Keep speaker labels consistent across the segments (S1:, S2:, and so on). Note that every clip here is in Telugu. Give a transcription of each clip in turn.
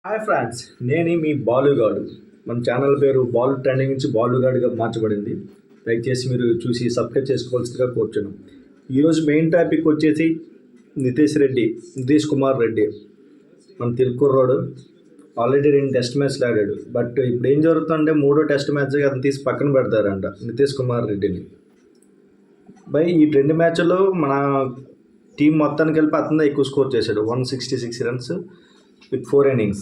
S1: హాయ్ ఫ్రెండ్స్, నేను మీ బాలుగాడు. మన ఛానల్ పేరు బాలు ట్రెండింగ్ నుంచి బాలుగాడుగా మార్చబడింది. దయచేసి మీరు చూసి సబ్స్క్రైబ్ చేసుకోవాల్సిందిగా కోరుచున్నాం. ఈరోజు మెయిన్ టాపిక్ వచ్చేసి నితీష్ కుమార్ రెడ్డి. మన తెలుగు కుర్రాడు ఆల్రెడీ 2 టెస్ట్ మ్యాచ్లు ఆడాడు. బట్ ఇప్పుడు ఏం జరుగుతుందంటే 3వ టెస్ట్ మ్యాచ్ అతను తీసి పక్కన పెడతారంట నితీష్ కుమార్ రెడ్డిని. ఈ 2 మ్యాచ్ల్లో మన టీం మొత్తానికి కలిపి అతనే ఎక్కువ స్కోర్ చేశాడు. 166 రన్స్ విత్ 4 innings.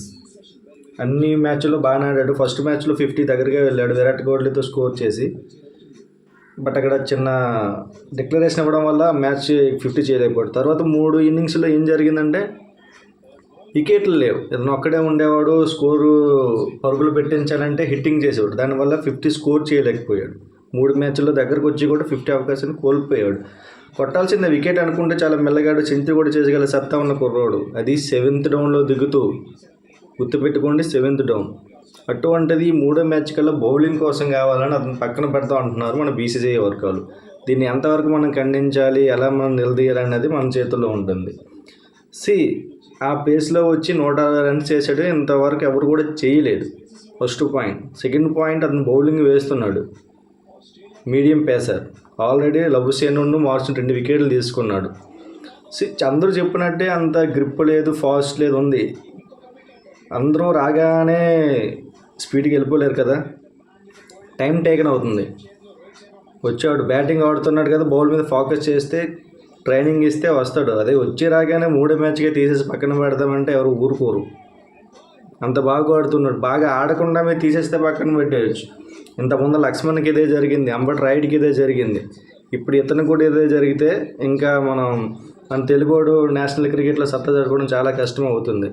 S1: అన్ని మ్యాచ్ల్లో బాగానే ఆడాడు. ఫస్ట్ మ్యాచ్లో 50 దగ్గరగా వెళ్ళాడు విరాట్ కోహ్లీతో స్కోర్ చేసి. బట్ అక్కడ చిన్న డిక్లరేషన్ ఇవ్వడం వల్ల మ్యాచ్ 50 చేయలేకపోయాడు. తర్వాత 3 innings ఏం జరిగిందంటే వికెట్లు లేవు. ఇతను ఒక్కడే ఉండేవాడు. స్కోరు పరుగులు పెట్టించాలంటే హిట్టింగ్ చేసేవాడు. దానివల్ల 50 స్కోర్ చేయలేకపోయాడు. 3 మ్యాచ్ల్లో దగ్గరకు వచ్చి కూడా 50 అవకాశాన్ని కోల్పోయాడు. కొట్టాల్సిందే వికెట్ అనుకుంటే చాలా మెల్లగాడు. సెంచరీ కూడా చేసగల సత్తా ఉన్న కుర్రోడు. అది 7th డౌన్లో దిగుతూ గుర్తుపెట్టుకోండి, 7th డౌన్. అటువంటిది 3వ మ్యాచ్ కల్లా బౌలింగ్ కోసం కావాలని అతను పక్కన పెడతాం అంటున్నారు మన బీసీసీఐ వర్గాలు. దీన్ని ఎంతవరకు మనం ఖండించాలి, ఎలా మనం నిలదీయాలి అనేది మన చేతుల్లో ఉంటుంది. ఆ పేస్లో వచ్చి 160 రన్స్ చేశాడు. ఇంతవరకు ఎవరు కూడా చేయలేదు. First point. సెకండ్ పాయింట్, అతను బౌలింగ్ వేస్తున్నాడు. Medium pacer. ఆల్రెడీ లబుసేనును మార్చిన 2 వికెట్లు తీసుకున్నాడు. అందరూ చెప్పినట్టే అంత గ్రిప్ లేదు, ఫాస్ట్ లేదు ఉంది. అందరూ రాగానే స్పీడ్కి వెళ్ళిపోలేరు కదా, టైం టేకన్ అవుతుంది. వచ్చాడు, బ్యాటింగ్ ఆడుతున్నాడు కదా, బౌల్ మీద ఫోకస్ చేస్తే ట్రైనింగ్ ఇస్తే వస్తాడు. అదే వచ్చి రాగానే 3వ మ్యాచ్గా తీసేసి పక్కన పెడదామంటే ఎవరు ఊరుకోరు. అంత బాగా ఆడుతున్నాడు. బాగా ఆడకుండా మీరు తీసేస్తే పక్కన పెట్టేయచ్చు. ఇంతకుముందు లక్ష్మణ్కి ఇదే జరిగింది, అంబటి రాయుడికి ఇదే జరిగింది. ఇప్పుడు ఇతను కూడా ఇదే జరిగితే ఇంకా మన తెలుగోడు నేషనల్ క్రికెట్లో సత్తా జరగడం చాలా కష్టం అవుతుంది.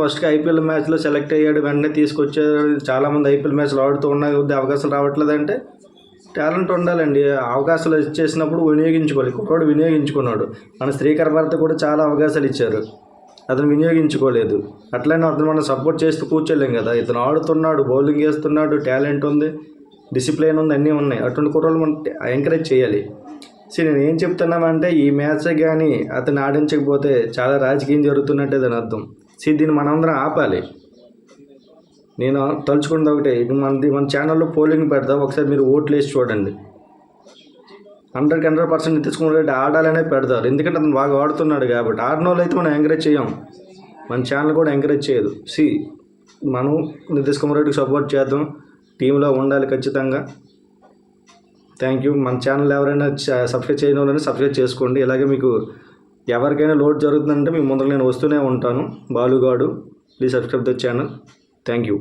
S1: ఫస్ట్గా ఐపీఎల్ మ్యాచ్లో సెలెక్ట్ అయ్యాడు, వెంటనే తీసుకొచ్చారు. చాలామంది ఐపీఎల్ మ్యాచ్లు ఆడుతూ ఉన్న అవకాశాలు రావట్లేదంటే టాలెంట్ ఉండాలండి. అవకాశాలు ఇచ్చేసినప్పుడు వినియోగించుకోవాలి. కుర్రోడు వినియోగించుకున్నాడు. మన శ్రీకర్ భరత్ కూడా చాలా అవకాశాలు ఇచ్చారు, అతను వినియోగించుకోలేదు. అట్లనే అతను మనం సపోర్ట్ చేస్తూ కూర్చోలేం కదా. ఇతను ఆడుతున్నాడు, బౌలింగ్ వేస్తున్నాడు, టాలెంట్ ఉంది, డిసిప్లిన్ ఉంది, అన్నీ ఉన్నాయి. అటువంటి కుర్రోళ్ళు మనం ఎంకరేజ్ చేయాలి. నేను ఏం చెప్తున్నామంటే ఈ మ్యాచ్ కానీ అతను ఆడించకపోతే చాలా రాజకీయం జరుగుతున్నట్టే దాని అర్థం. దీన్ని మనందరం ఆపాలి. నేను తలుచుకున్నది ఒకటే, మన ఛానల్లో పోలింగ్ పెడతాం, ఒకసారి మీరు ఓట్లు వేసి చూడండి. 100% నితీష్ కుమార్ రెడ్డి ఆడాలనే పెడతారు. ఎందుకంటే అతను బాగా ఆడుతున్నాడు కాబట్టి. ఆడిన వాళ్ళు అయితే మనం ఎంకరేజ్ చేయం, మన ఛానల్ కూడా ఎంకరేజ్ చేయదు. మనం నితీష్ కుమార్ రెడ్డికి సపోర్ట్ చేద్దాం, టీంలో ఉండాలి ఖచ్చితంగా. Thank you. మన ఛానల్ ఎవరైనా సబ్స్క్రైబ్ చేయని వాళ్ళని సబ్స్క్రైబ్ చేసుకోండి. ఇలాగే మీకు ఎవరికైనా లోడ్ జరుగుతుందంటే మీ ముందర నేను వస్తూనే ఉంటాను. బాలుగాడు, please subscribe the channel. Thank you.